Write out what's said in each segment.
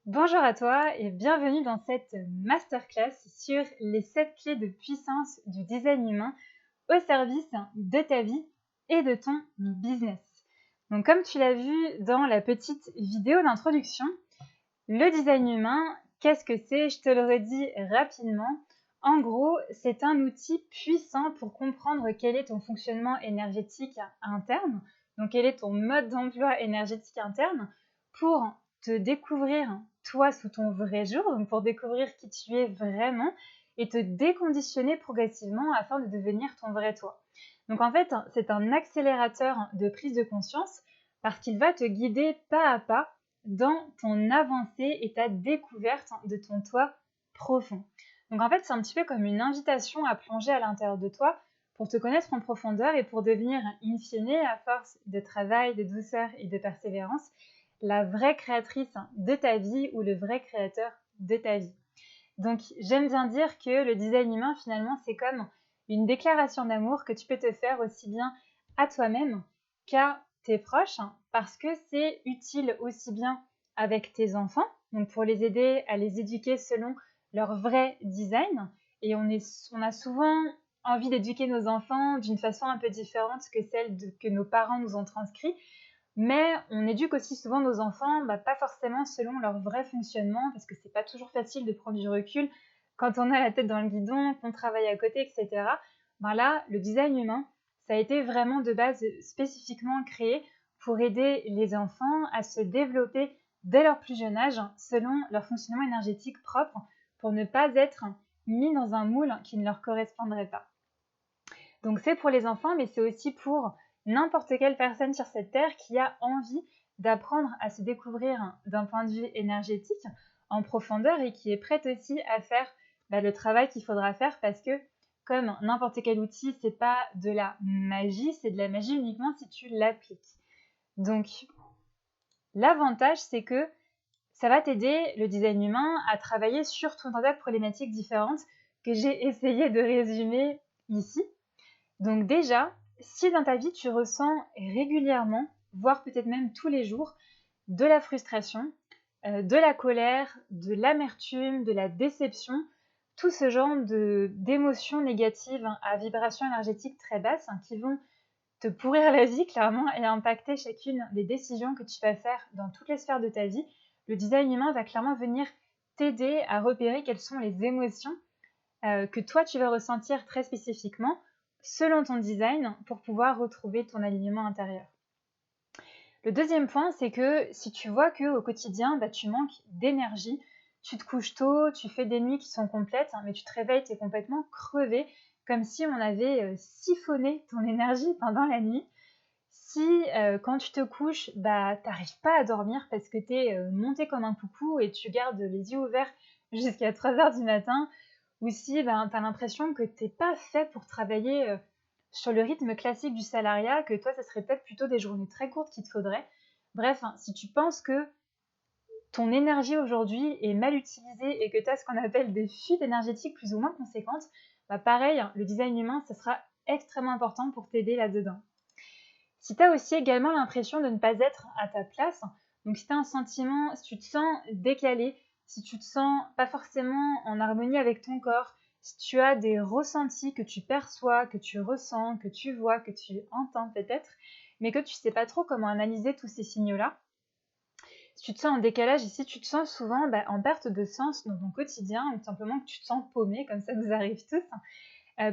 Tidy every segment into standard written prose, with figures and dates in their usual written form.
Bonjour à toi et bienvenue dans cette masterclass sur les 7 clés de puissance du design humain au service de ta vie et de ton business. Donc comme tu l'as vu dans la petite vidéo d'introduction, le design humain, qu'est-ce que c'est? Je te le redis rapidement. En gros, c'est un outil puissant pour comprendre quel est ton fonctionnement énergétique interne, donc quel est ton mode d'emploi énergétique interne, pour te découvrir toi sous ton vrai jour, donc pour découvrir qui tu es vraiment et te déconditionner progressivement afin de devenir ton vrai toi. Donc en fait, c'est un accélérateur de prise de conscience parce qu'il va te guider pas à pas dans ton avancée et ta découverte de ton toi profond. Donc en fait, c'est un petit peu comme une invitation à plonger à l'intérieur de toi pour te connaître en profondeur et pour devenir, in fine, à force de travail, de douceur et de persévérance, la vraie créatrice de ta vie ou le vrai créateur de ta vie. Donc j'aime bien dire que le design humain, finalement, c'est comme une déclaration d'amour que tu peux te faire aussi bien à toi-même qu'à tes proches, parce que c'est utile aussi bien avec tes enfants, donc pour les aider à les éduquer selon leur vrai design. Et on a souvent envie d'éduquer nos enfants d'une façon un peu différente que celle que nos parents nous ont transcrit. Mais on éduque aussi souvent nos enfants, pas forcément selon leur vrai fonctionnement, parce que c'est pas toujours facile de prendre du recul quand on a la tête dans le guidon, qu'on travaille à côté, etc. Là, le design humain, ça a été vraiment de base spécifiquement créé pour aider les enfants à se développer dès leur plus jeune âge selon leur fonctionnement énergétique propre pour ne pas être mis dans un moule qui ne leur correspondrait pas. Donc c'est pour les enfants, mais c'est aussi pour n'importe quelle personne sur cette terre qui a envie d'apprendre à se découvrir d'un point de vue énergétique en profondeur et qui est prête aussi à faire le travail qu'il faudra faire parce que comme n'importe quel outil, c'est pas de la magie, c'est de la magie uniquement si tu l'appliques. Donc l'avantage, c'est que ça va t'aider, le design humain, à travailler sur tout un tas de problématiques différentes que j'ai essayé de résumer ici. Donc déjà, si dans ta vie tu ressens régulièrement, voire peut-être même tous les jours, de la frustration, de la colère, de l'amertume, de la déception, tout ce genre d'émotions négatives à vibration énergétique très basse qui vont te pourrir la vie clairement et impacter chacune des décisions que tu vas faire dans toutes les sphères de ta vie, le design humain va clairement venir t'aider à repérer quelles sont les émotions que toi tu vas ressentir très spécifiquement selon ton design pour pouvoir retrouver ton alignement intérieur. Le deuxième point, c'est que si tu vois qu'au quotidien, tu manques d'énergie, tu te couches tôt, tu fais des nuits qui sont complètes, mais tu te réveilles, tu es complètement crevé, comme si on avait siphonné ton énergie pendant la nuit. Si quand tu te couches, t'arrives pas à dormir parce que tu es monté comme un coucou et tu gardes les yeux ouverts jusqu'à 3h du matin, ou si tu as l'impression que tu n'es pas fait pour travailler sur le rythme classique du salariat, que toi, ça serait peut-être plutôt des journées très courtes qu'il te faudrait. Bref, si tu penses que ton énergie aujourd'hui est mal utilisée et que tu as ce qu'on appelle des fuites énergétiques plus ou moins conséquentes, pareil, le design humain, ça sera extrêmement important pour t'aider là-dedans. Si tu as aussi également l'impression de ne pas être à ta place, donc si tu as un sentiment, si tu te sens décalé, si tu te sens pas forcément en harmonie avec ton corps, si tu as des ressentis que tu perçois, que tu ressens, que tu vois, que tu entends peut-être, mais que tu sais pas trop comment analyser tous ces signaux-là, si tu te sens en décalage et si tu te sens souvent en perte de sens dans ton quotidien ou simplement que tu te sens paumé, comme ça nous arrive tous,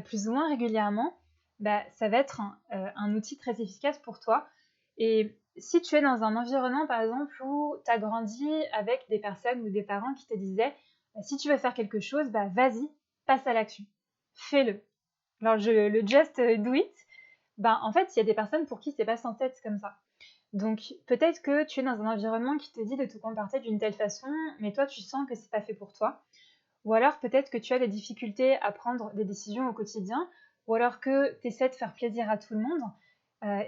plus ou moins régulièrement, ça va être un outil très efficace pour toi. Et si tu es dans un environnement, par exemple, où tu as grandi avec des personnes ou des parents qui te disaient si tu veux faire quelque chose, vas-y, passe à l'action, fais-le. Alors, le just do it, en fait, il y a des personnes pour qui c'est pas sans tête comme ça. Donc, peut-être que tu es dans un environnement qui te dit de te comporter d'une telle façon, mais toi, tu sens que c'est pas fait pour toi. Ou alors peut-être que tu as des difficultés à prendre des décisions au quotidien, ou alors que tu essaies de faire plaisir à tout le monde,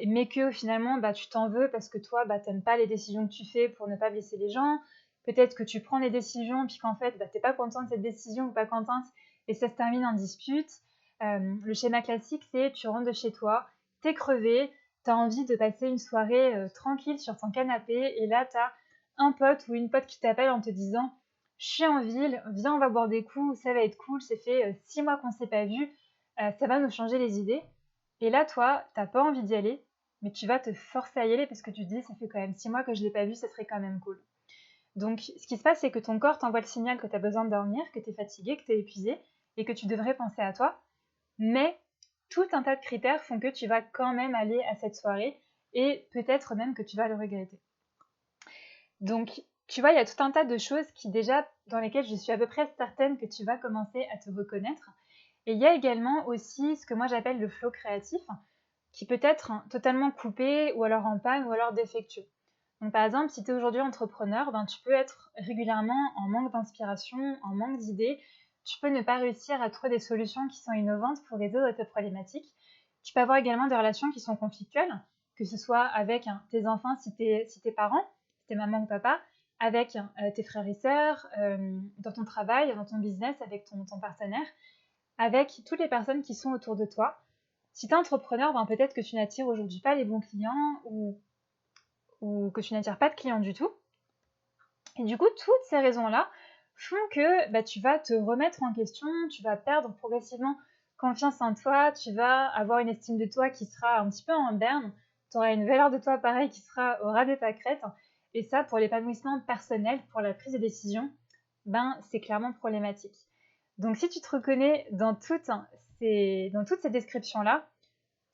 mais que finalement tu t'en veux parce que toi t'aimes pas les décisions que tu fais pour ne pas blesser les gens. Peut-être que tu prends les décisions puis qu'en fait t'es pas content de cette décision ou pas contente et ça se termine en dispute. Le schéma classique, c'est tu rentres de chez toi, t'es crevé, t'as envie de passer une soirée tranquille sur ton canapé et là t'as un pote ou une pote qui t'appelle en te disant « Je suis en ville, viens on va boire des coups, ça va être cool, c'est fait 6 mois qu'on ne s'est pas vu, ça va nous changer les idées. » Et là, toi, t'as pas envie d'y aller, mais tu vas te forcer à y aller parce que tu te dis « Ça fait quand même 6 mois que je ne l'ai pas vu, ça serait quand même cool. » Donc, ce qui se passe, c'est que ton corps t'envoie le signal que tu as besoin de dormir, que tu es fatigué, que tu es épuisé et que tu devrais penser à toi. Mais tout un tas de critères font que tu vas quand même aller à cette soirée et peut-être même que tu vas le regretter. Donc, tu vois, il y a tout un tas de choses dans lesquelles je suis à peu près certaine que tu vas commencer à te reconnaître. Et il y a également aussi ce que moi j'appelle le flow créatif, qui peut être totalement coupé, ou alors en panne, ou alors défectueux. Donc par exemple, si tu es aujourd'hui entrepreneur, tu peux être régulièrement en manque d'inspiration, en manque d'idées. Tu peux ne pas réussir à trouver des solutions qui sont innovantes pour résoudre tes problématiques. Tu peux avoir également des relations qui sont conflictuelles, que ce soit avec tes enfants si t'es parent, si t'es maman ou papa, avec tes frères et sœurs, dans ton travail, dans ton business, avec ton partenaire, avec toutes les personnes qui sont autour de toi. Si tu es entrepreneur, peut-être que tu n'attires aujourd'hui pas les bons clients ou que tu n'attires pas de clients du tout. Et du coup, toutes ces raisons-là font que tu vas te remettre en question, tu vas perdre progressivement confiance en toi, tu vas avoir une estime de toi qui sera un petit peu en berne, tu auras une valeur de toi pareil qui sera au ras des pâquerettes. Et ça, pour l'épanouissement personnel, pour la prise de décision, c'est clairement problématique. Donc si tu te reconnais dans toutes ces descriptions-là,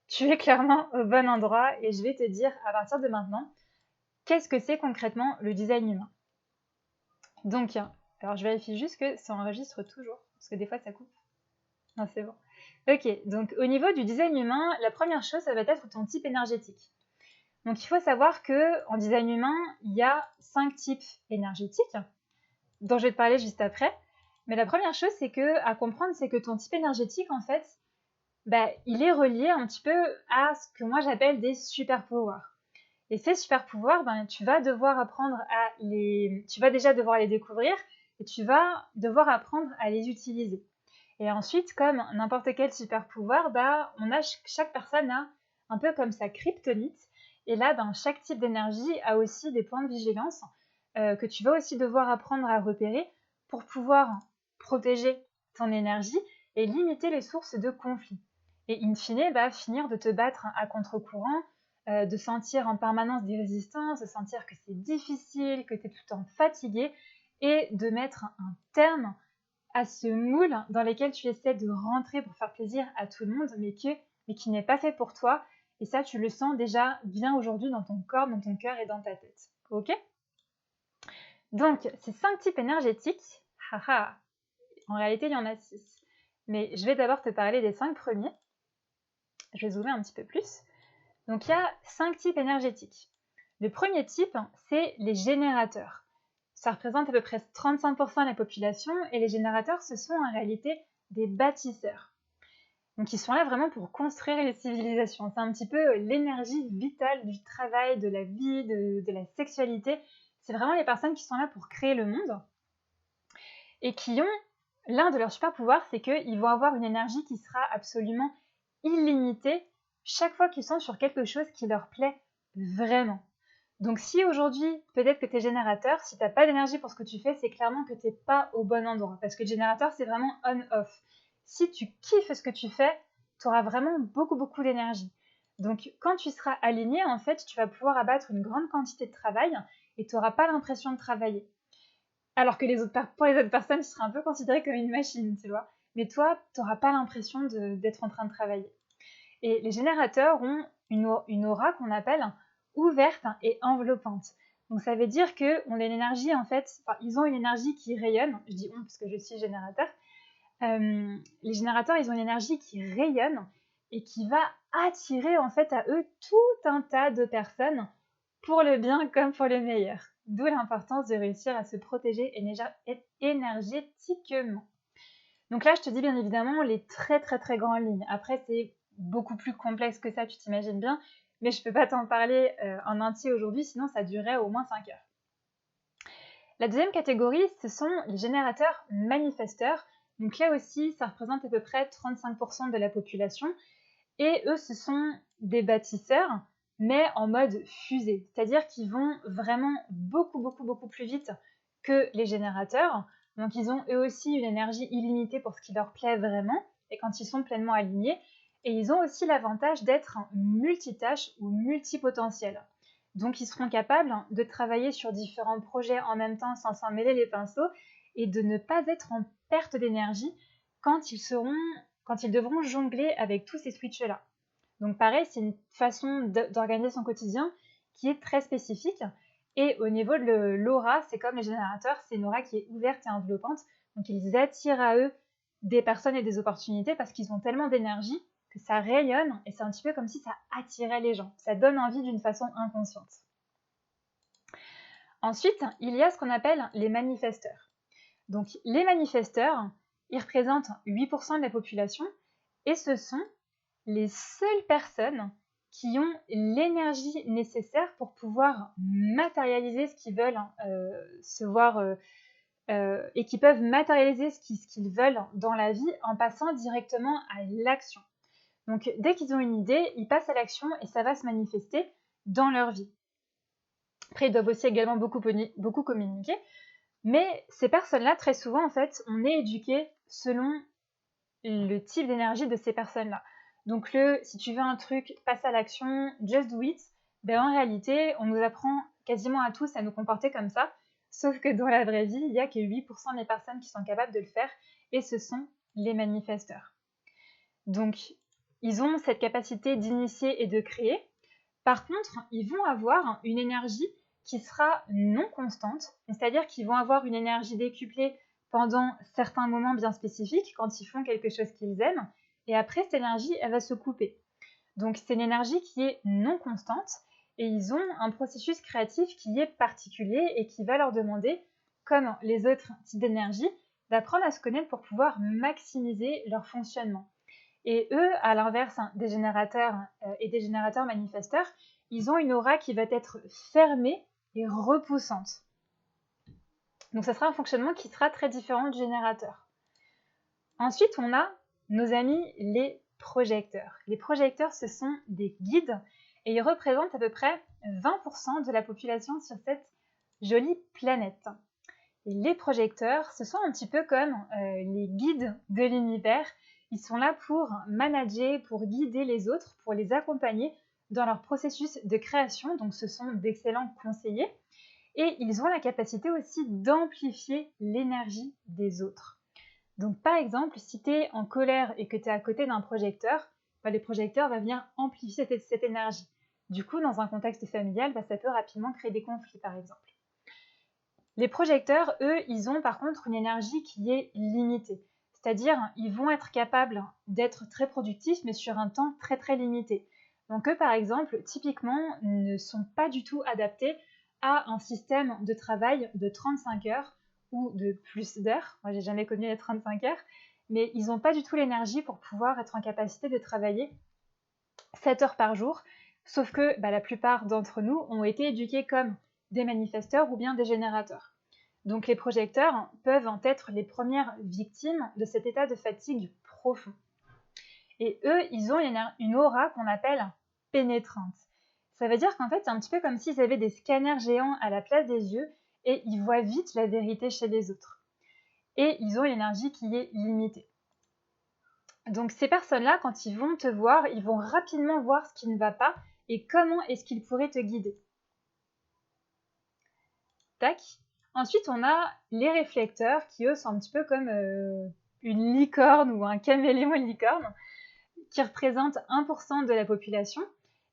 tu es clairement au bon endroit et je vais te dire à partir de maintenant, qu'est-ce que c'est concrètement le design humain? Donc, alors je vérifie juste que ça enregistre toujours, parce que des fois ça coupe. Non, c'est bon. Ok, donc au niveau du design humain, la première chose, ça va être ton type énergétique. Donc il faut savoir qu'en design humain, il y a 5 types énergétiques, dont je vais te parler juste après. Mais la première chose à comprendre, c'est que ton type énergétique, en fait, il est relié un petit peu à ce que moi j'appelle des super pouvoirs. Et ces super pouvoirs, tu vas devoir tu vas déjà devoir les découvrir et tu vas devoir apprendre à les utiliser. Et ensuite, comme n'importe quel super pouvoir, chaque personne a un peu comme sa kryptonite. Et là, chaque type d'énergie a aussi des points de vigilance que tu vas aussi devoir apprendre à repérer pour pouvoir protéger ton énergie et limiter les sources de conflits. Et in fine, finir de te battre à contre-courant, de sentir en permanence des résistances, de sentir que c'est difficile, que tu es tout le temps fatigué, et de mettre un terme à ce moule dans lequel tu essaies de rentrer pour faire plaisir à tout le monde, mais qui n'est pas fait pour toi. Et ça, tu le sens déjà bien aujourd'hui dans ton corps, dans ton cœur et dans ta tête. Ok? Donc, ces 5 types énergétiques, en réalité, il y en a 6. Mais je vais d'abord te parler des 5 premiers. Je vais zoomer un petit peu plus. Donc, il y a 5 types énergétiques. Le premier type, c'est les générateurs. Ça représente à peu près 35% de la population et les générateurs, ce sont en réalité des bâtisseurs. Donc, ils sont là vraiment pour construire les civilisations. C'est un petit peu l'énergie vitale du travail, de la vie, de la sexualité. C'est vraiment les personnes qui sont là pour créer le monde et qui ont l'un de leurs super pouvoirs, c'est qu'ils vont avoir une énergie qui sera absolument illimitée chaque fois qu'ils sont sur quelque chose qui leur plaît vraiment. Donc si aujourd'hui, peut-être que tu es générateur, si tu n'as pas d'énergie pour ce que tu fais, c'est clairement que tu n'es pas au bon endroit. Parce que le générateur, c'est vraiment on-off. Si tu kiffes ce que tu fais, tu auras vraiment beaucoup d'énergie. Donc quand tu seras aligné, en fait, tu vas pouvoir abattre une grande quantité de travail et tu n'auras pas l'impression de travailler. Alors que pour les autres personnes, tu seras un peu considéré comme une machine, tu vois. Mais toi, tu n'auras pas l'impression d'être en train de travailler. Et les générateurs ont une aura qu'on appelle ouverte et enveloppante. Donc ça veut dire qu'on a une énergie, en fait, ils ont une énergie qui rayonne. Je dis on parce que je suis générateur. Les générateurs, ils ont une énergie qui rayonne et qui va attirer en fait à eux tout un tas de personnes pour le bien comme pour le meilleur. D'où l'importance de réussir à se protéger énergétiquement. Donc là, je te dis bien évidemment les très grandes lignes. Après, c'est beaucoup plus complexe que ça, tu t'imagines bien, mais je ne peux pas t'en parler en entier aujourd'hui, sinon ça durerait au moins 5 heures. La deuxième catégorie, ce sont les générateurs manifesteurs. Donc là aussi, ça représente à peu près 35% de la population. Et eux, ce sont des bâtisseurs, mais en mode fusée. C'est-à-dire qu'ils vont vraiment beaucoup plus vite que les générateurs. Donc ils ont eux aussi une énergie illimitée pour ce qui leur plaît vraiment, et quand ils sont pleinement alignés. Et ils ont aussi l'avantage d'être multitâches ou multipotentiels. Donc ils seront capables de travailler sur différents projets en même temps sans s'en mêler les pinceaux et de ne pas être en perte d'énergie quand ils devront jongler avec tous ces switches-là. Donc pareil, c'est une façon d'organiser son quotidien qui est très spécifique. Et au niveau de l'aura, c'est comme les générateurs, c'est une aura qui est ouverte et enveloppante. Donc ils attirent à eux des personnes et des opportunités parce qu'ils ont tellement d'énergie que ça rayonne et c'est un petit peu comme si ça attirait les gens. Ça donne envie d'une façon inconsciente. Ensuite, il y a ce qu'on appelle les manifesteurs. Donc les manifesteurs, ils représentent 8% de la population et ce sont les seules personnes qui ont l'énergie nécessaire pour pouvoir matérialiser ce qu'ils veulent et qui peuvent matérialiser ce qu'ils veulent dans la vie en passant directement à l'action. Donc dès qu'ils ont une idée, ils passent à l'action et ça va se manifester dans leur vie. Après, ils doivent aussi également beaucoup communiquer, mais ces personnes-là, très souvent, en fait, on est éduqué selon le type d'énergie de ces personnes-là. Donc si tu veux un truc, passe à l'action, just do it, ben en réalité, on nous apprend quasiment à tous à nous comporter comme ça, sauf que dans la vraie vie, il n'y a que 8% des personnes qui sont capables de le faire, et ce sont les manifesteurs. Donc, ils ont cette capacité d'initier et de créer. Par contre, ils vont avoir une énergie qui sera non constante, c'est-à-dire qu'ils vont avoir une énergie décuplée pendant certains moments bien spécifiques, quand ils font quelque chose qu'ils aiment, et après, cette énergie, elle va se couper. Donc, c'est une énergie qui est non constante, et ils ont un processus créatif qui est particulier et qui va leur demander, comme les autres types d'énergie, d'apprendre à se connaître pour pouvoir maximiser leur fonctionnement. Et eux, à l'inverse des générateurs et des générateurs manifesteurs, ils ont une aura qui va être fermée et repoussante. Donc ça sera un fonctionnement qui sera très différent du générateur. Ensuite, on a nos amis les projecteurs. Les projecteurs, ce sont des guides et ils représentent à peu près 20% de la population sur cette jolie planète. Et les projecteurs, ce sont un petit peu comme les guides de l'univers. Ils sont là pour manager, pour guider les autres, pour les accompagner dans leur processus de création. Donc ce sont d'excellents conseillers. Et ils ont la capacité aussi d'amplifier l'énergie des autres. Donc par exemple, si tu es en colère et que tu es à côté d'un projecteur, le projecteur va venir amplifier cette énergie. Du coup, dans un contexte familial, ça peut rapidement créer des conflits par exemple. Les projecteurs, eux, ils ont par contre une énergie qui est limitée. C'est-à-dire, ils vont être capables d'être très productifs, mais sur un temps très limité. Donc eux, par exemple, typiquement, ne sont pas du tout adaptés à un système de travail de 35 heures ou de plus d'heures. Moi, j'ai jamais connu les 35 heures, mais ils n'ont pas du tout l'énergie pour pouvoir être en capacité de travailler 7 heures par jour. Sauf que la plupart d'entre nous ont été éduqués comme des manifesteurs ou bien des générateurs. Donc les projecteurs peuvent en être les premières victimes de cet état de fatigue profond. Et eux, ils ont une aura qu'on appelle pénétrante. Ça veut dire qu'en fait, c'est un petit peu comme s'ils avaient des scanners géants à la place des yeux et ils voient vite la vérité chez les autres. Et ils ont une énergie qui est limitée. Donc ces personnes-là, quand ils vont te voir, ils vont rapidement voir ce qui ne va pas et comment est-ce qu'ils pourraient te guider. Tac. Ensuite, on a les réflecteurs qui, eux, sont un petit peu comme une licorne ou un caméléon licorne qui représentent 1% de la population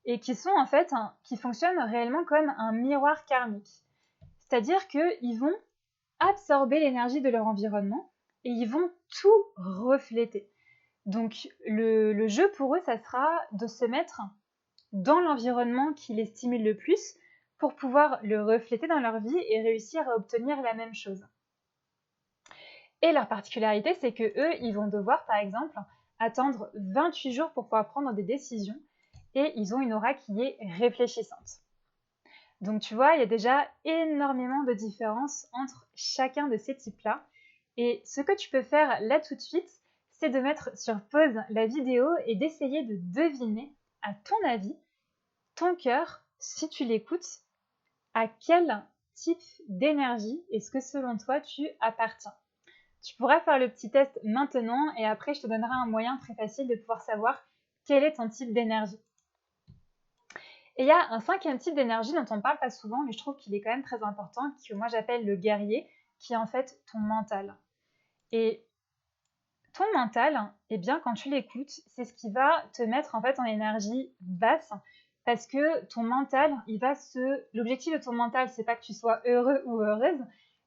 et qui sont en fait, qui fonctionnent réellement comme un miroir karmique. C'est-à-dire qu'ils vont absorber l'énergie de leur environnement et ils vont tout refléter. Donc, le jeu pour eux, ça sera de se mettre dans l'environnement qui les stimule le plus pour pouvoir le refléter dans leur vie et réussir à obtenir la même chose. Et leur particularité, c'est que eux, ils vont devoir, par exemple, attendre 28 jours pour pouvoir prendre des décisions et ils ont une aura qui est réfléchissante. Donc tu vois, il y a déjà énormément de différences entre chacun de ces types-là. Et ce que tu peux faire là tout de suite, c'est de mettre sur pause la vidéo et d'essayer de deviner, à ton avis, ton cœur, si tu l'écoutes, à quel type d'énergie est-ce que selon toi tu appartiens? Tu pourras faire le petit test maintenant et après je te donnerai un moyen très facile de pouvoir savoir quel est ton type d'énergie. Et il y a un 5e type d'énergie dont on ne parle pas souvent, mais je trouve qu'il est quand même très important, que moi j'appelle le guerrier, qui est en fait ton mental. Et ton mental, eh bien quand tu l'écoutes, c'est ce qui va te mettre en fait en énergie basse, parce que ton mental, l'objectif de ton mental, c'est pas que tu sois heureux ou heureuse,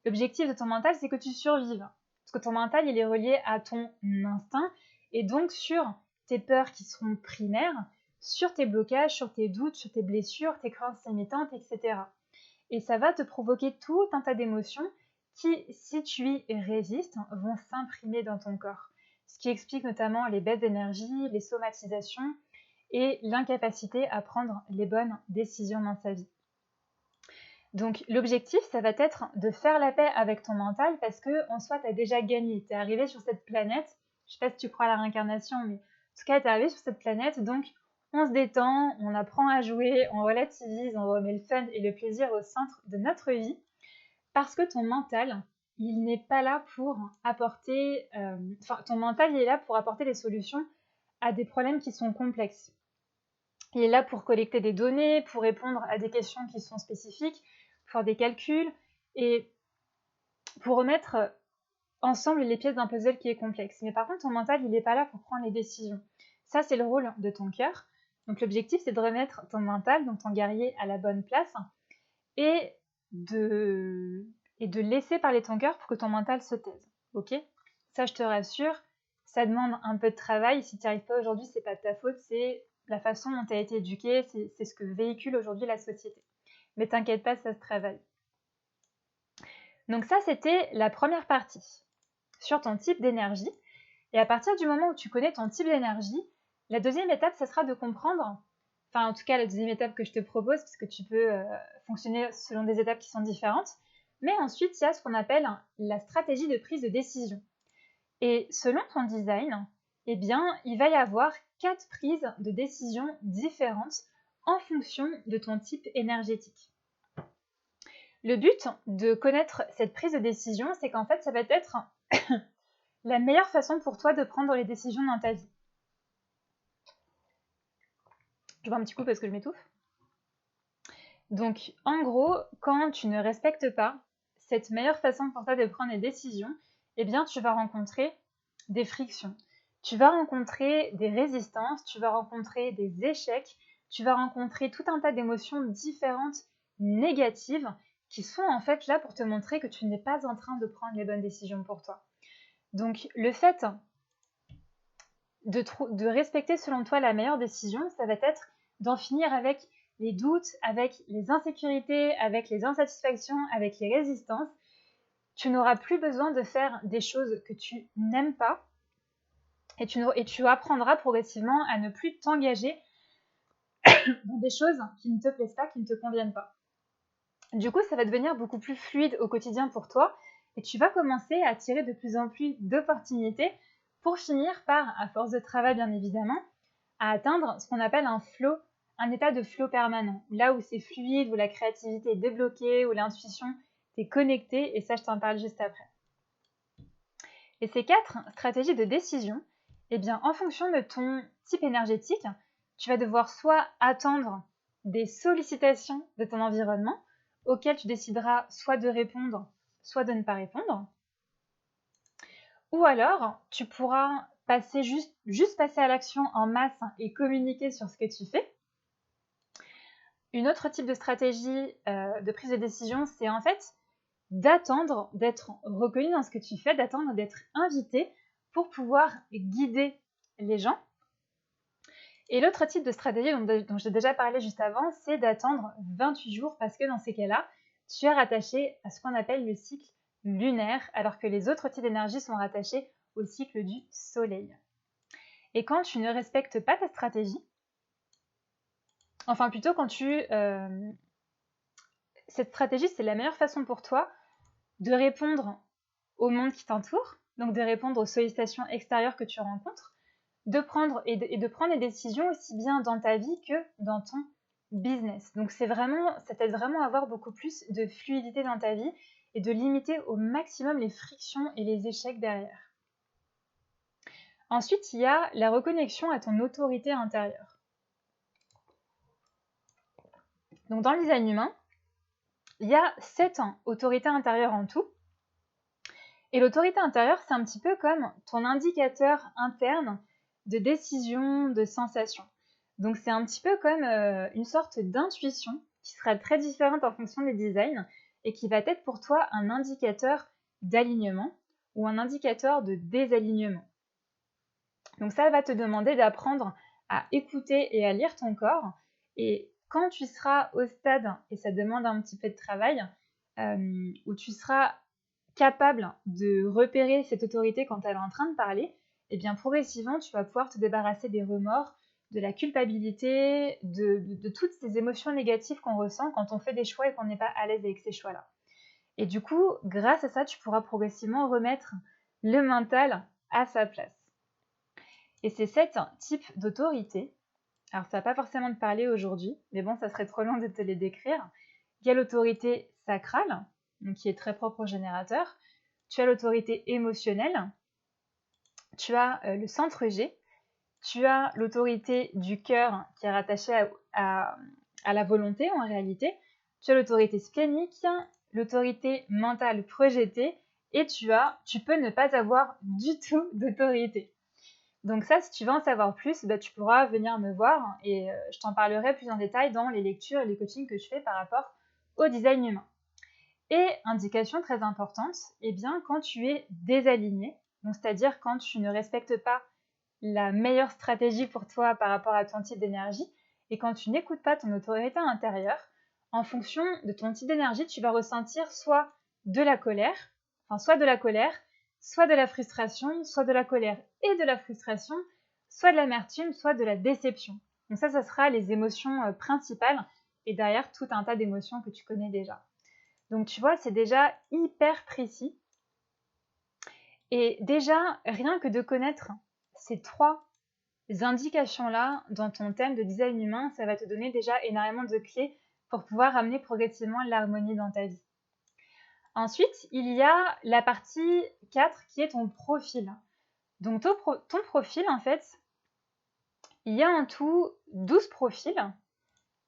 l'objectif de ton mental, c'est que tu survives. Parce que ton mental, il est relié à ton instinct, et donc sur tes peurs qui seront primaires, sur tes blocages, sur tes doutes, sur tes blessures, tes croyances limitantes, etc. Et ça va te provoquer tout un tas d'émotions qui, si tu y résistes, vont s'imprimer dans ton corps. Ce qui explique notamment les baisses d'énergie, les somatisations et l'incapacité à prendre les bonnes décisions dans sa vie. Donc l'objectif, ça va être de faire la paix avec ton mental parce que en soi, tu as déjà gagné. Tu es arrivé sur cette planète, je sais pas si tu crois à la réincarnation, mais en tout cas, tu es arrivé sur cette planète, donc on se détend, on apprend à jouer, on relativise, on remet le fun et le plaisir au centre de notre vie parce que ton mental, il n'est pas là pour apporter... ton mental, il est là pour apporter des solutions à des problèmes qui sont complexes. Il est là pour collecter des données, pour répondre à des questions qui sont spécifiques, pour faire des calculs et pour remettre ensemble les pièces d'un puzzle qui est complexe. Mais par contre, ton mental, il n'est pas là pour prendre les décisions. Ça, c'est le rôle de ton cœur. Donc l'objectif, c'est de remettre ton mental, donc ton guerrier, à la bonne place et de laisser parler ton cœur pour que ton mental se taise. Ok? Ça, je te rassure, ça demande un peu de travail. Si tu n'y arrives pas aujourd'hui, c'est pas de ta faute, c'est la façon dont tu as été éduqué, c'est ce que véhicule aujourd'hui la société. Mais t'inquiète pas, ça se travaille. Donc ça, c'était la première partie sur ton type d'énergie. Et à partir du moment où tu connais ton type d'énergie, la deuxième étape, ça sera de comprendre, enfin en tout cas la deuxième étape que je te propose, parce que tu peux fonctionner selon des étapes qui sont différentes, mais ensuite il y a ce qu'on appelle la stratégie de prise de décision. Et selon ton design, eh bien, il va y avoir 4 prises de décision différentes en fonction de ton type énergétique. Le but de connaître cette prise de décision, c'est qu'en fait, ça va être la meilleure façon pour toi de prendre les décisions dans ta vie. Je vois un petit coup parce que je m'étouffe. Donc, en gros, quand tu ne respectes pas cette meilleure façon pour toi de prendre les décisions, eh bien, tu vas rencontrer des frictions. Tu vas rencontrer des résistances, tu vas rencontrer des échecs, tu vas rencontrer tout un tas d'émotions différentes, négatives, qui sont en fait là pour te montrer que tu n'es pas en train de prendre les bonnes décisions pour toi. Donc, le fait de respecter selon toi la meilleure décision, ça va être d'en finir avec les doutes, avec les insécurités, avec les insatisfactions, avec les résistances. Tu n'auras plus besoin de faire des choses que tu n'aimes pas et tu apprendras progressivement à ne plus t'engager dans des choses qui ne te plaisent pas, qui ne te conviennent pas. Du coup, ça va devenir beaucoup plus fluide au quotidien pour toi et tu vas commencer à tirer de plus en plus d'opportunités pour finir par, à force de travail bien évidemment, à atteindre ce qu'on appelle un état de flow permanent, là où c'est fluide, où la créativité est débloquée, où l'intuition est connectée, et ça je t'en parle juste après. Et ces 4 stratégies de décision, eh bien en fonction de ton type énergétique, tu vas devoir soit attendre des sollicitations de ton environnement, auxquelles tu décideras soit de répondre, soit de ne pas répondre, ou alors tu pourras juste passer à l'action en masse et communiquer sur ce que tu fais. Une autre type de stratégie de prise de décision, c'est en fait d'attendre d'être reconnu dans ce que tu fais, d'attendre d'être invité pour pouvoir guider les gens. Et l'autre type de stratégie dont j'ai déjà parlé juste avant, c'est d'attendre 28 jours parce que dans ces cas-là, tu es rattaché à ce qu'on appelle le cycle lunaire, alors que les autres types d'énergie sont rattachés au cycle du soleil. Et quand tu ne respectes pas ta stratégie, enfin plutôt quand cette stratégie, c'est la meilleure façon pour toi de répondre au monde qui t'entoure, donc de répondre aux sollicitations extérieures que tu rencontres, de prendre des décisions aussi bien dans ta vie que dans ton business. Donc ça t'aide vraiment à avoir beaucoup plus de fluidité dans ta vie et de limiter au maximum les frictions et les échecs derrière. Ensuite, il y a la reconnexion à ton autorité intérieure. Donc dans le design humain, il y a 7 autorités intérieures en tout. Et l'autorité intérieure, c'est un petit peu comme ton indicateur interne de décision, de sensation. Donc c'est un petit peu comme une sorte d'intuition qui sera très différente en fonction des designs et qui va être pour toi un indicateur d'alignement ou un indicateur de désalignement. Donc ça va te demander d'apprendre à écouter et à lire ton corps. Et quand tu seras au stade, et ça demande un petit peu de travail, où tu seras capable de repérer cette autorité quand elle est en train de parler, et bien progressivement, tu vas pouvoir te débarrasser des remords, de la culpabilité, de toutes ces émotions négatives qu'on ressent quand on fait des choix et qu'on n'est pas à l'aise avec ces choix-là. Et du coup, grâce à ça, tu pourras progressivement remettre le mental à sa place. Et ces 7 types d'autorité, alors ça va pas forcément te parler aujourd'hui, mais bon, ça serait trop long de te les décrire. Il y a l'autorité sacrale, donc qui est très propre au générateur. Tu as l'autorité émotionnelle, tu as le centre G, tu as l'autorité du cœur qui est rattachée à la volonté en réalité, tu as l'autorité splénique, l'autorité mentale projetée, et tu peux ne pas avoir du tout d'autorité. Donc ça, si tu veux en savoir plus, tu pourras venir me voir et je t'en parlerai plus en détail dans les lectures et les coachings que je fais par rapport au design humain. Et indication très importante, quand tu es désaligné, donc c'est-à-dire quand tu ne respectes pas la meilleure stratégie pour toi par rapport à ton type d'énergie et quand tu n'écoutes pas ton autorité intérieure, en fonction de ton type d'énergie, tu vas ressentir soit de la colère, soit de la frustration, soit de la colère et de la frustration, soit de l'amertume, soit de la déception. Donc ça sera les émotions principales et derrière tout un tas d'émotions que tu connais déjà. Donc tu vois, c'est déjà hyper précis. Et déjà, rien que de connaître ces 3 indications-là dans ton thème de design humain, ça va te donner déjà énormément de clés pour pouvoir amener progressivement l'harmonie dans ta vie. Ensuite, il y a la partie 4 qui est ton profil. Donc ton profil, en fait, il y a en tout 12 profils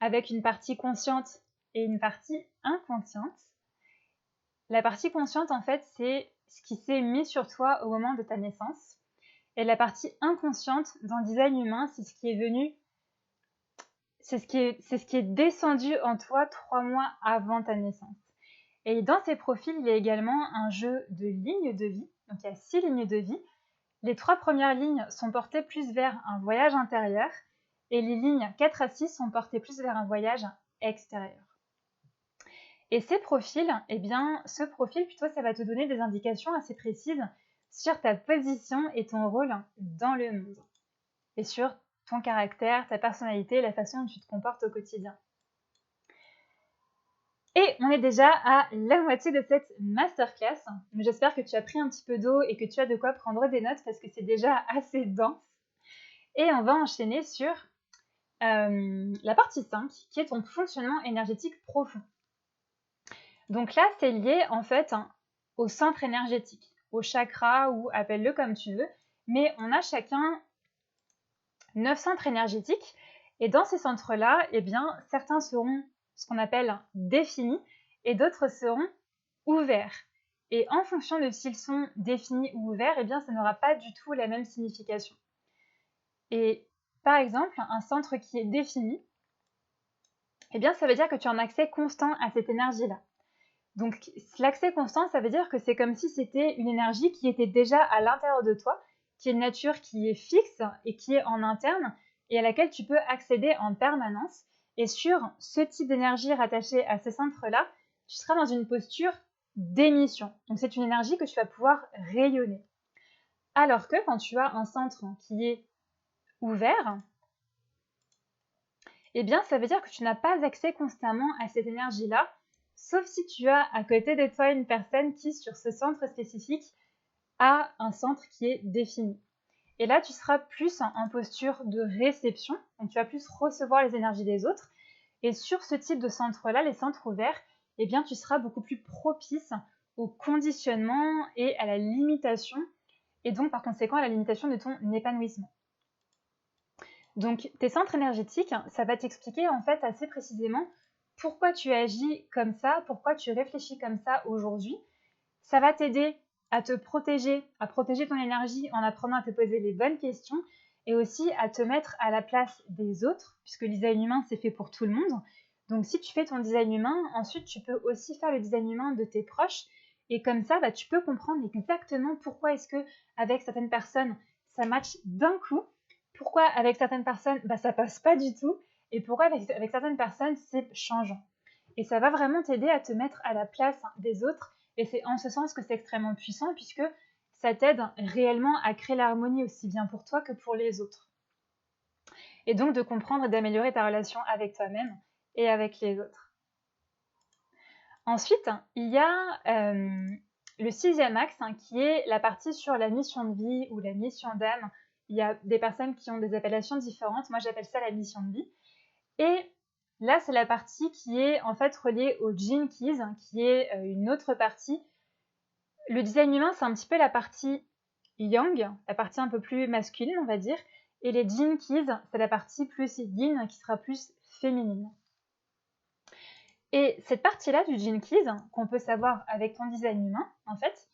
avec une partie consciente et une partie inconsciente. La partie consciente, en fait, c'est ce qui s'est mis sur toi au moment de ta naissance. Et la partie inconsciente dans le design humain, c'est ce qui est venu, c'est ce qui est descendu en toi 3 mois avant ta naissance. Et dans ces profils, il y a également un jeu de lignes de vie. Donc il y a 6 lignes de vie. Les 3 premières lignes sont portées plus vers un voyage intérieur et les lignes 4 à 6 sont portées plus vers un voyage extérieur. Et ces profils, ce profil, plutôt, ça va te donner des indications assez précises sur ta position et ton rôle dans le monde. Et sur ton caractère, ta personnalité, la façon dont tu te comportes au quotidien. Et on est déjà à la moitié de cette masterclass. J'espère que tu as pris un petit peu d'eau et que tu as de quoi prendre des notes parce que c'est déjà assez dense. Et on va enchaîner sur la partie 5 qui est ton fonctionnement énergétique profond. Donc là, c'est lié en fait au centre énergétique, au chakra ou appelle-le comme tu veux. Mais on a chacun 9 centres énergétiques. Et dans ces centres-là, certains seront ce qu'on appelle définis et d'autres seront ouverts. Et en fonction de s'ils sont définis ou ouverts, ça n'aura pas du tout la même signification. Et par exemple, un centre qui est défini, ça veut dire que tu as un accès constant à cette énergie-là. Donc l'accès constant, ça veut dire que c'est comme si c'était une énergie qui était déjà à l'intérieur de toi, qui est une nature qui est fixe et qui est en interne et à laquelle tu peux accéder en permanence. Et sur ce type d'énergie rattachée à ces centres-là, tu seras dans une posture d'émission. Donc c'est une énergie que tu vas pouvoir rayonner. Alors que quand tu as un centre qui est ouvert, ça veut dire que tu n'as pas accès constamment à cette énergie-là, sauf si tu as à côté de toi une personne qui, sur ce centre spécifique, a un centre qui est défini. Et là, tu seras plus en posture de réception, donc tu vas plus recevoir les énergies des autres, Et sur ce type de centre-là, les centres ouverts, eh bien, tu seras beaucoup plus propice au conditionnement et à la limitation, et donc par conséquent à la limitation de ton épanouissement. Donc tes centres énergétiques, ça va t'expliquer en fait assez précisément pourquoi tu agis comme ça, pourquoi tu réfléchis comme ça aujourd'hui. Ça va t'aider à te protéger, à protéger ton énergie en apprenant à te poser les bonnes questions et aussi à te mettre à la place des autres, puisque le design humain, c'est fait pour tout le monde. Donc si tu fais ton design humain, ensuite tu peux aussi faire le design humain de tes proches. Et comme ça, tu peux comprendre exactement pourquoi est-ce que avec certaines personnes, ça match d'un coup, pourquoi avec certaines personnes, ça passe pas du tout, et pourquoi avec certaines personnes, c'est changeant. Et ça va vraiment t'aider à te mettre à la place des autres. Et c'est en ce sens que c'est extrêmement puissant, puisque ça t'aide réellement à créer l'harmonie aussi bien pour toi que pour les autres. Et donc de comprendre et d'améliorer ta relation avec toi-même et avec les autres. Ensuite, il y a le 6e axe qui est la partie sur la mission de vie ou la mission d'âme. Il y a des personnes qui ont des appellations différentes. Moi, j'appelle ça la mission de vie. Et là, c'est la partie qui est en fait reliée au Gene Keys, qui est une autre partie. Le design humain, c'est un petit peu la partie yang, la partie un peu plus masculine, on va dire. Et les Gene Keys, c'est la partie plus yin, qui sera plus féminine. Et cette partie-là du Gene Keys, qu'on peut savoir avec ton design humain, en fait,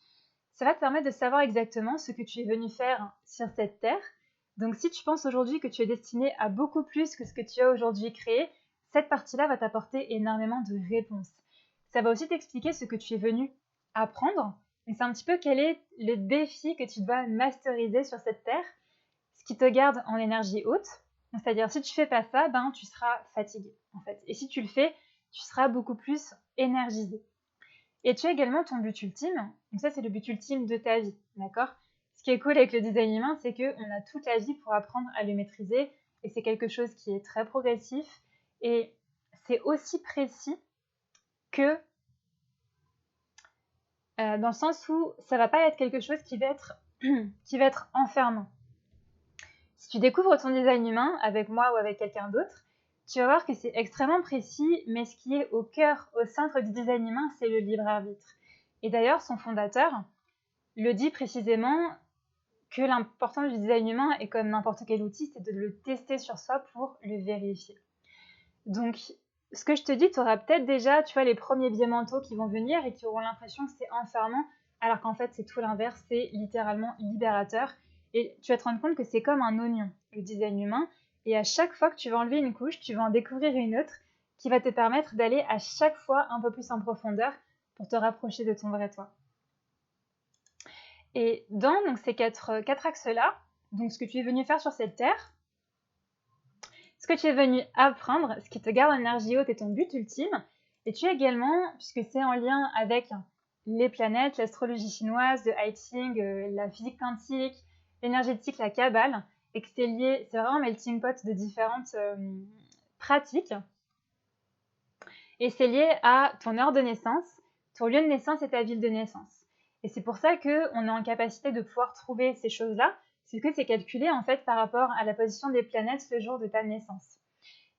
ça va te permettre de savoir exactement ce que tu es venu faire sur cette terre. Donc si tu penses aujourd'hui que tu es destiné à beaucoup plus que ce que tu as aujourd'hui créé, cette partie-là va t'apporter énormément de réponses. Ça va aussi t'expliquer ce que tu es venu apprendre, mais c'est un petit peu quel est le défi que tu dois masteriser sur cette terre, ce qui te garde en énergie haute. C'est-à-dire si tu fais pas ça, tu seras fatigué en fait. Et si tu le fais, tu seras beaucoup plus énergisé. Et tu as également ton but ultime. Donc ça, c'est le but ultime de ta vie, d'accord? Ce qui est cool avec le design humain, c'est qu'on a toute la vie pour apprendre à le maîtriser. Et c'est quelque chose qui est très progressif. Et c'est aussi précis que dans le sens où ça va pas être quelque chose qui va être enfermant. Si tu découvres ton design humain avec moi ou avec quelqu'un d'autre, tu vas voir que c'est extrêmement précis, mais ce qui est au cœur, au centre du design humain, c'est le libre arbitre. Et d'ailleurs, son fondateur le dit précisément que l'importance du design humain est comme n'importe quel outil, c'est de le tester sur soi pour le vérifier. Donc, ce que je te dis, tu auras peut-être déjà, tu vois, les premiers biais mentaux qui vont venir et qui auront l'impression que c'est enfermant, alors qu'en fait, c'est tout l'inverse, c'est littéralement libérateur. Et tu vas te rendre compte que c'est comme un oignon, le design humain. Et à chaque fois que tu vas enlever une couche, tu vas en découvrir une autre qui va te permettre d'aller à chaque fois un peu plus en profondeur pour te rapprocher de ton vrai toi. Et dans donc, ces quatre axes-là, donc ce que tu es venu faire sur cette terre, ce que tu es venu apprendre, ce qui te garde en énergie haute est ton but ultime. Et tu as également, puisque c'est en lien avec les planètes, l'astrologie chinoise, le I Ching, la physique quantique, l'énergétique, la Kabbale, et que c'est lié, c'est vraiment un melting pot de différentes pratiques. Et c'est lié à ton heure de naissance, ton lieu de naissance et ta ville de naissance. Et c'est pour ça qu'on est en capacité de pouvoir trouver ces choses-là, c'est que c'est calculé en fait par rapport à la position des planètes le jour de ta naissance.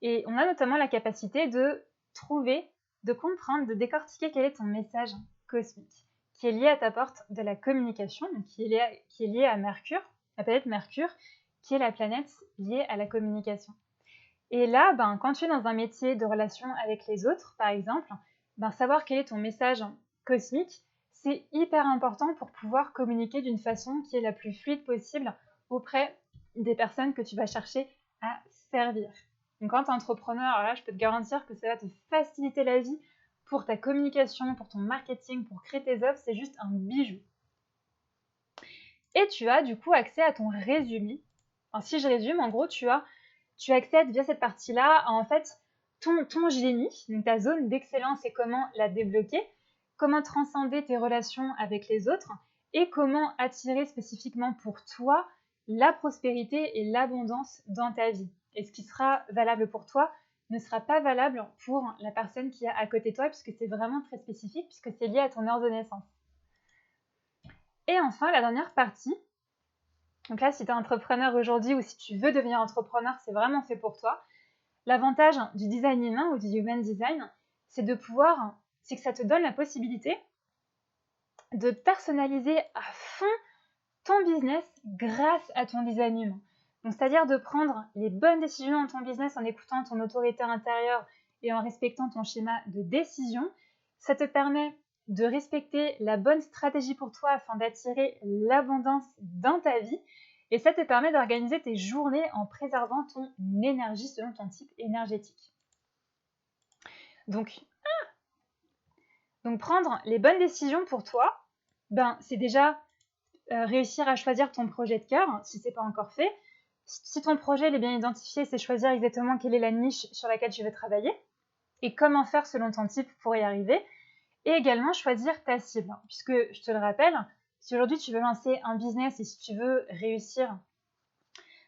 Et on a notamment la capacité de trouver, de comprendre, de décortiquer quel est ton message cosmique, qui est lié à ta porte de la communication, donc qui est lié à Mercure, la planète Mercure, qui est la planète liée à la communication. Et là, quand tu es dans un métier de relation avec les autres, par exemple, savoir quel est ton message cosmique, c'est hyper important pour pouvoir communiquer d'une façon qui est la plus fluide possible auprès des personnes que tu vas chercher à servir. Donc quand tu es entrepreneur, alors là, je peux te garantir que ça va te faciliter la vie pour ta communication, pour ton marketing, pour créer tes offres, c'est juste un bijou. Et tu as du coup accès à ton résumé. Alors, si je résume, en gros, tu accèdes via cette partie-là à en fait ton génie, donc ta zone d'excellence et comment la débloquer, comment transcender tes relations avec les autres et comment attirer spécifiquement pour toi la prospérité et l'abondance dans ta vie. Et ce qui sera valable pour toi ne sera pas valable pour la personne qui est à côté de toi puisque c'est vraiment très spécifique puisque c'est lié à ton heure de naissance. Et enfin, la dernière partie, donc là, si tu es entrepreneur aujourd'hui ou si tu veux devenir entrepreneur, c'est vraiment fait pour toi. L'avantage du design humain ou du human design, c'est que ça te donne la possibilité de personnaliser à fond ton business grâce à ton design humain. Donc, c'est-à-dire de prendre les bonnes décisions dans ton business en écoutant ton autorité intérieure et en respectant ton schéma de décision. Ça te permet de respecter la bonne stratégie pour toi afin d'attirer l'abondance dans ta vie. Et ça te permet d'organiser tes journées en préservant ton énergie selon ton type énergétique. Donc prendre les bonnes décisions pour toi, c'est déjà réussir à choisir ton projet de cœur, si ce n'est pas encore fait. Si ton projet est bien identifié, c'est choisir exactement quelle est la niche sur laquelle tu veux travailler et comment faire selon ton type pour y arriver. Et également choisir ta cible, puisque je te le rappelle, si aujourd'hui tu veux lancer un business et si tu veux réussir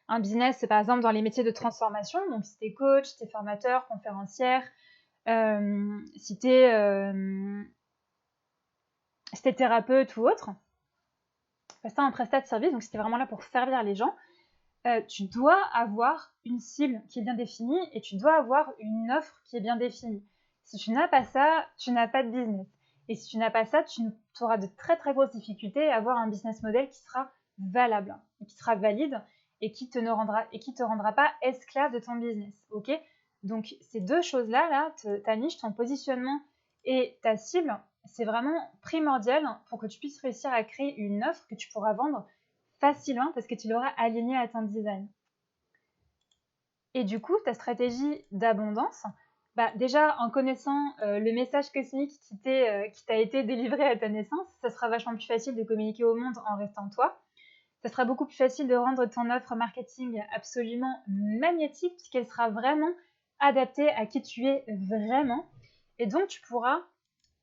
un business, par exemple dans les métiers de transformation, donc si tu es coach, si tu es formateur, conférencière, si tu es thérapeute ou autre, c'est un prestat de service, donc si tu es vraiment là pour servir les gens, tu dois avoir une cible qui est bien définie et tu dois avoir une offre qui est bien définie. Si tu n'as pas ça, tu n'as pas de business. Et si tu n'as pas ça, tu auras de très très grosses difficultés à avoir un business model qui sera valable, qui sera valide et qui te rendra pas esclave de ton business. Ok ? Donc ces deux choses-là, ta niche, ton positionnement et ta cible, c'est vraiment primordial pour que tu puisses réussir à créer une offre que tu pourras vendre facilement parce que tu l'auras aligné à ton design. Et du coup, ta stratégie d'abondance, déjà en connaissant le message cosmique qui t'a été délivré à ta naissance, ça sera vachement plus facile de communiquer au monde en restant toi. Ça sera beaucoup plus facile de rendre ton offre marketing absolument magnétique puisqu'elle sera vraiment adaptée à qui tu es vraiment. Et donc, tu pourras,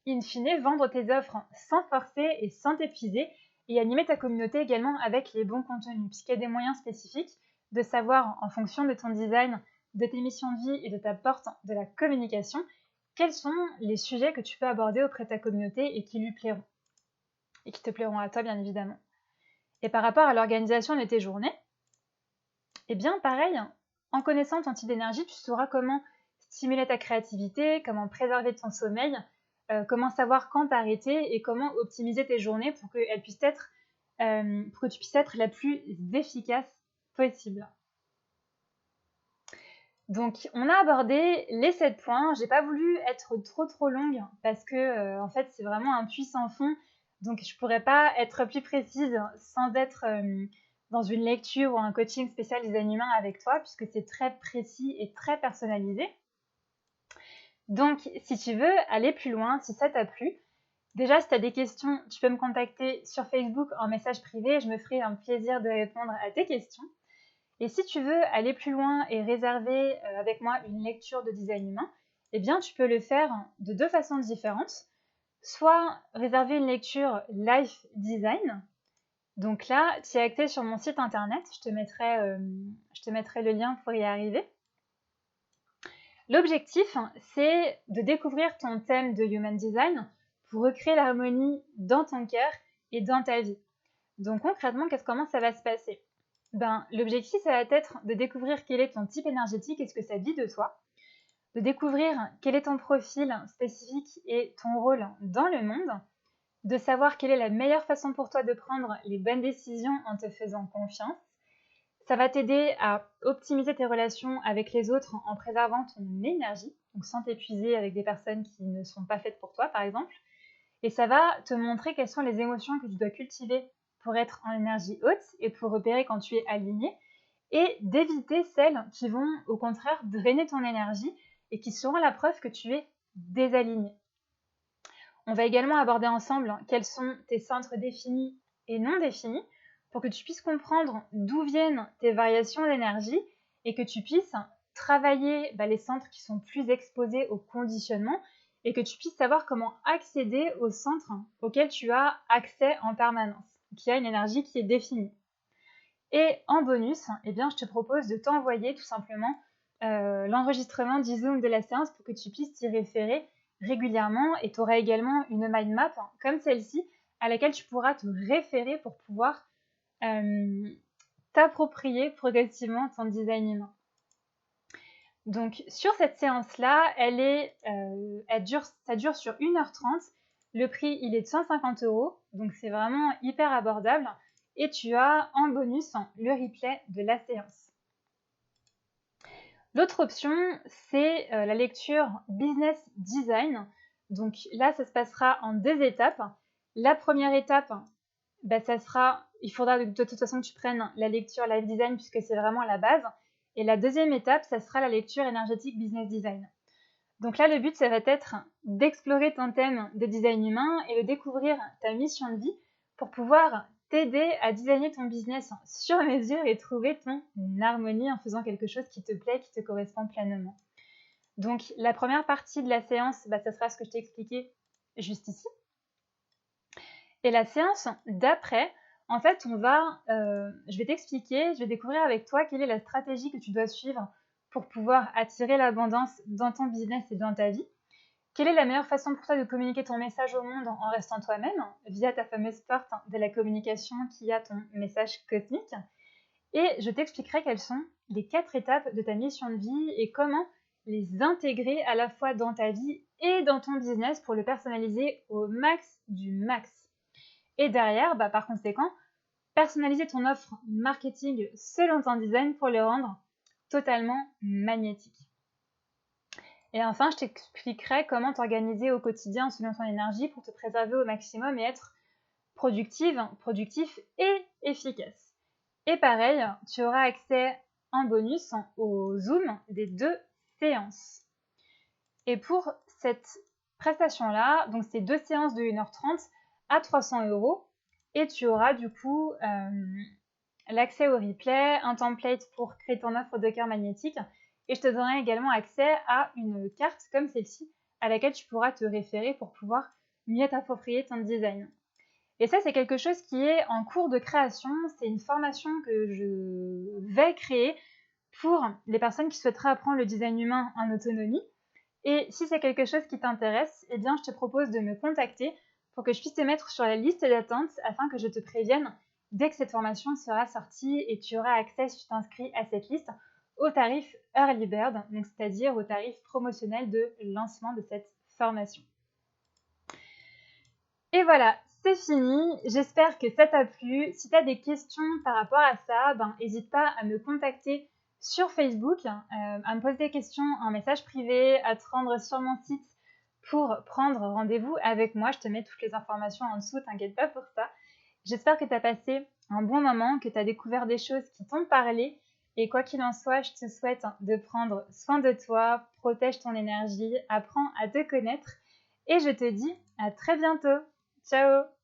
in fine, vendre tes offres sans forcer et sans t'épuiser et animer ta communauté également avec les bons contenus, puisqu'il y a des moyens spécifiques de savoir, en fonction de ton design, de tes missions de vie et de ta porte de la communication, quels sont les sujets que tu peux aborder auprès de ta communauté et qui lui plairont. Et qui te plairont à toi, bien évidemment. Et par rapport à l'organisation de tes journées, pareil, en connaissant ton type d'énergie, tu sauras comment stimuler ta créativité, comment préserver ton sommeil, comment savoir quand t'arrêter et comment optimiser tes journées pour que tu puisses être la plus efficace possible. Donc, on a abordé les 7 points. J'ai pas voulu être trop longue parce que, en fait, c'est vraiment un puits sans fond. Donc, je pourrais pas être plus précise sans être dans une lecture ou un coaching spécial design humain avec toi, puisque c'est très précis et très personnalisé. Donc, si tu veux aller plus loin, si ça t'a plu, déjà, si tu as des questions, tu peux me contacter sur Facebook en message privé. Je me ferai un plaisir de répondre à tes questions. Et si tu veux aller plus loin et réserver avec moi une lecture de design humain, tu peux le faire de 2 façons différentes. Soit réserver une lecture Life Design. Donc là, tu es acté sur mon site internet. Je te mettrai le lien pour y arriver. L'objectif, c'est de découvrir ton thème de Human Design pour recréer l'harmonie dans ton cœur et dans ta vie. Donc concrètement, comment ça va se passer ? L'objectif, ça va être de découvrir quel est ton type énergétique et ce que ça dit de toi, de découvrir quel est ton profil spécifique et ton rôle dans le monde, de savoir quelle est la meilleure façon pour toi de prendre les bonnes décisions en te faisant confiance. Ça va t'aider à optimiser tes relations avec les autres en préservant ton énergie, donc sans t'épuiser avec des personnes qui ne sont pas faites pour toi, par exemple. Et ça va te montrer quelles sont les émotions que tu dois cultiver pour être en énergie haute et pour repérer quand tu es aligné et d'éviter celles qui vont au contraire drainer ton énergie et qui seront la preuve que tu es désaligné. On va également aborder ensemble quels sont tes centres définis et non définis pour que tu puisses comprendre d'où viennent tes variations d'énergie et que tu puisses travailler les centres qui sont plus exposés au conditionnement et que tu puisses savoir comment accéder au centre auquel tu as accès en permanence, qui a une énergie qui est définie. Et en bonus, je te propose de t'envoyer tout simplement l'enregistrement du Zoom de la séance pour que tu puisses t'y référer régulièrement et tu auras également une mind map comme celle-ci à laquelle tu pourras te référer pour pouvoir t'approprier progressivement ton design humain. Donc sur cette séance-là, ça dure sur 1h30. Le prix, il est de 150 €, donc c'est vraiment hyper abordable. Et tu as en bonus le replay de la séance. L'autre option, c'est la lecture Business Design. Donc là, ça se passera en 2 étapes. La première étape, il faudra de toute façon que tu prennes la lecture Life Design puisque c'est vraiment la base. Et la deuxième étape, ça sera la lecture énergétique Business Design. Donc là, le but, ça va être d'explorer ton thème de design humain et de découvrir ta mission de vie pour pouvoir t'aider à designer ton business sur mesure et trouver ton harmonie en faisant quelque chose qui te plaît, qui te correspond pleinement. Donc la première partie de la séance, ça sera ce que je t'ai expliqué juste ici. Et la séance d'après, en fait, je vais t'expliquer, je vais découvrir avec toi quelle est la stratégie que tu dois suivre pour pouvoir attirer l'abondance dans ton business et dans ta vie. Quelle est la meilleure façon pour toi de communiquer ton message au monde en restant toi-même via ta fameuse porte de la communication qui a ton message cosmique. Et je t'expliquerai quelles sont les 4 étapes de ta mission de vie et comment les intégrer à la fois dans ta vie et dans ton business pour le personnaliser au max du max. Et derrière, par conséquent, personnaliser ton offre marketing selon ton design pour le rendre totalement magnétique. Et enfin, je t'expliquerai comment t'organiser au quotidien selon ton énergie pour te préserver au maximum et être productif et efficace. Et pareil, tu auras accès en bonus au Zoom des 2 séances. Et pour cette prestation-là, donc c'est 2 séances de 1h30 à 300 €. Et tu auras du coup l'accès au replay, un template pour créer ton offre de cœur magnétique. Et je te donnerai également accès à une carte comme celle-ci à laquelle tu pourras te référer pour pouvoir mieux t'approprier ton design. Et ça, c'est quelque chose qui est en cours de création. C'est une formation que je vais créer pour les personnes qui souhaiteraient apprendre le design humain en autonomie. Et si c'est quelque chose qui t'intéresse, eh bien, je te propose de me contacter pour que je puisse te mettre sur la liste d'attente afin que je te prévienne dès que cette formation sera sortie et tu auras accès, si tu t'inscris à cette liste, au tarif Early Bird, c'est-à-dire au tarif promotionnel de lancement de cette formation. Et voilà, c'est fini. J'espère que ça t'a plu. Si tu as des questions par rapport à ça, n'hésite pas à me contacter sur Facebook, à me poser des questions en message privé, à te rendre sur mon site pour prendre rendez-vous avec moi. Je te mets toutes les informations en dessous, t'inquiète pas pour ça. J'espère que tu as passé un bon moment, que tu as découvert des choses qui t'ont parlé. Et quoi qu'il en soit, je te souhaite de prendre soin de toi, protège ton énergie, apprends à te connaître. Et je te dis à très bientôt. Ciao!